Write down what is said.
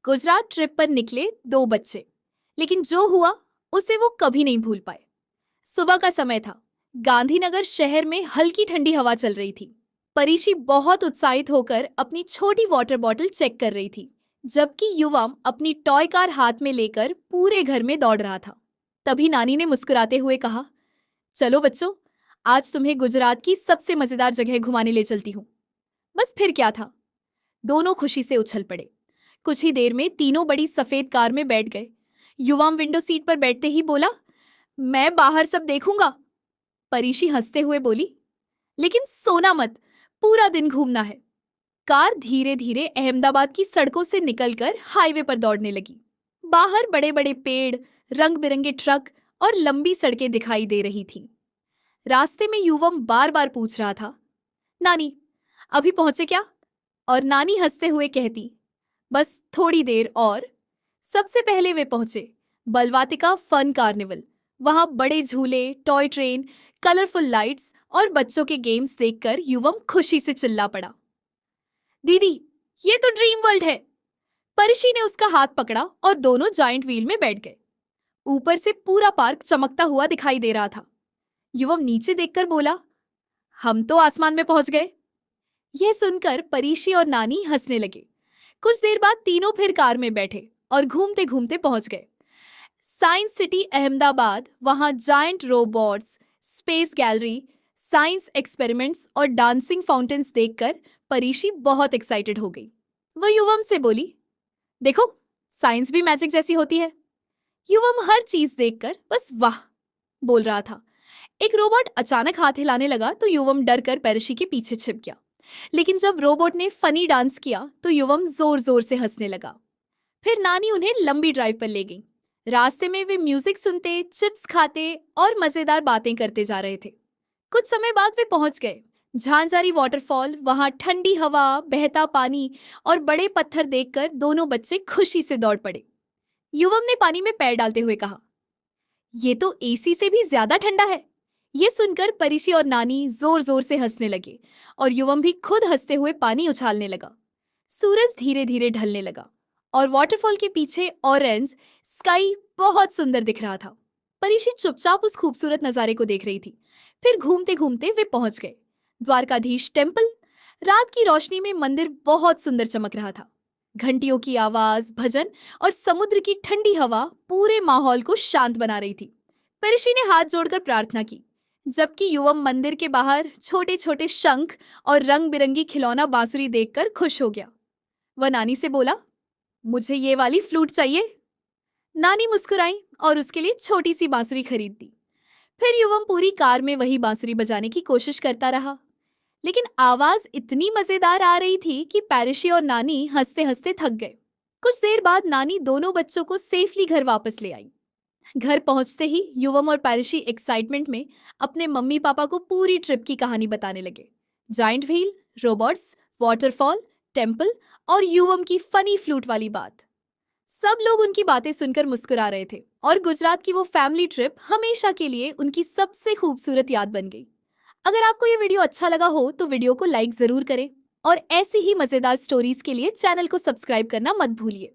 Gujarat trip पर निकले दो बच्चे, लेकिन जो हुआ उसे वो कभी नहीं भूल पाए। सुबह का समय था। गांधीनगर शहर में हल्की ठंडी हवा चल रही थी। परीशी बहुत उत्साहित होकर अपनी छोटी वाटर बॉटल चेक कर रही थी, जबकि युवम अपनी टॉय कार हाथ में लेकर पूरे घर में दौड़ रहा था। तभी नानी ने मुस्कुराते हुए कहा, चलो बच्चों, आज तुम्हें गुजरात की सबसे मजेदार जगह घुमाने ले चलती हूँ। बस फिर क्या था, दोनों खुशी से उछल पड़े। कुछ ही देर में तीनों बड़ी सफेद कार में बैठ गए। युवम विंडो सीट पर बैठते ही बोला, मैं बाहर सब देखूंगा। परीशी हंसते हुए बोली, लेकिन सोना मत, पूरा दिन घूमना है। कार धीरे धीरे अहमदाबाद की सड़कों से निकलकर हाईवे पर दौड़ने लगी। बाहर बड़े बड़े पेड़, रंग बिरंगे ट्रक और लंबी सड़कें दिखाई दे रही थीं। रास्ते में युवम बार बार पूछ रहा था, नानी अभी पहुंचे क्या? और नानी हंसते हुए कहती, बस थोड़ी देर और। सबसे पहले वे पहुंचे बलवातिका फन कार्निवल। वहां बड़े झूले, टॉय ट्रेन, कलरफुल लाइट्स और बच्चों के गेम्स देखकर युवम खुशी से चिल्ला पड़ा, दीदी ये तो ड्रीम वर्ल्ड है। परिशी ने उसका हाथ पकड़ा और दोनों जाइंट व्हील में बैठ गए। ऊपर से पूरा पार्क चमकता हुआ दिखाई दे रहा था। युवम नीचे देखकर बोला, हम तो आसमान में पहुंच गए। यह सुनकर परीशी और नानी हंसने लगे। कुछ देर बाद तीनों फिर कार में बैठे और घूमते घूमते पहुंच गए साइंस सिटी अहमदाबाद। वहां giant robots, space gallery, science experiments और डांसिंग फाउंटेन्स देखकर परीशी बहुत एक्साइटेड हो गई। वो युवम से बोली, देखो साइंस भी मैजिक जैसी होती है। युवम हर चीज देखकर बस वाह बोल रहा था। एक रोबोट अचानक हाथ हिलाने लगा तो युवम डर कर परीशी के पीछे छिप गया। लेकिन जब रोबोट ने फनी डांस किया तो युवम जोर जोर से हंसने लगा। फिर नानी उन्हें लंबी ड्राइव पर ले गई। रास्ते में वे म्यूजिक सुनते, चिप्स खाते और मजेदार बातें करते जा रहे थे। कुछ समय बाद वे पहुंच गए झांझारी वाटरफॉल। वहां ठंडी हवा, बहता पानी और बड़े पत्थर देखकर दोनों बच्चे खुशी से दौड़ पड़े। युवम ने पानी में पैर डालते हुए कहा, ये तो एसी से भी ज्यादा ठंडा है। ये सुनकर परीशी और नानी जोर जोर से हंसने लगे और युवम भी खुद हंसते हुए पानी उछालने लगा। सूरज धीरे धीरे ढलने लगा और वाटरफॉल के पीछे ऑरेंज स्काई बहुत सुंदर दिख रहा था। परीशी चुपचाप उस खूबसूरत नजारे को देख रही थी। फिर घूमते घूमते वे पहुंच गए द्वारकाधीश टेम्पल। रात की रोशनी में मंदिर बहुत सुंदर चमक रहा था। घंटियों की आवाज, भजन और समुद्र की ठंडी हवा पूरे माहौल को शांत बना रही थी। परीशी ने हाथ जोड़कर प्रार्थना की, जबकि युवम मंदिर के बाहर छोटे छोटे शंख और रंग बिरंगी खिलौना बांसुरी देखकर खुश हो गया। वह नानी से बोला, मुझे ये वाली फ्लूट चाहिए। नानी मुस्कुराई और उसके लिए छोटी सी बांसुरी खरीद दी। फिर युवम पूरी कार में वही बांसुरी बजाने की कोशिश करता रहा, लेकिन आवाज इतनी मजेदार आ रही थी कि पैरिशी और नानी हंसते हंसते थक गए। कुछ देर बाद नानी दोनों बच्चों को सेफली घर वापस ले आई। घर पहुंचते ही युवम और पैरिशी एक्साइटमेंट में अपने मम्मी पापा को पूरी ट्रिप की कहानी बताने लगे। Giant wheel, robots, waterfall, temple और युवम की फनी फ्लूट वाली बात। सब लोग उनकी बातें सुनकर मुस्कुरा रहे थे और गुजरात की वो फैमिली ट्रिप हमेशा के लिए उनकी सबसे खूबसूरत याद बन गई। अगर आपको ये वीडियो अच्छा लगा हो तो वीडियो को लाइक जरूर करें और ऐसी ही मजेदार स्टोरीज के लिए चैनल को सब्सक्राइब करना मत भूलिए।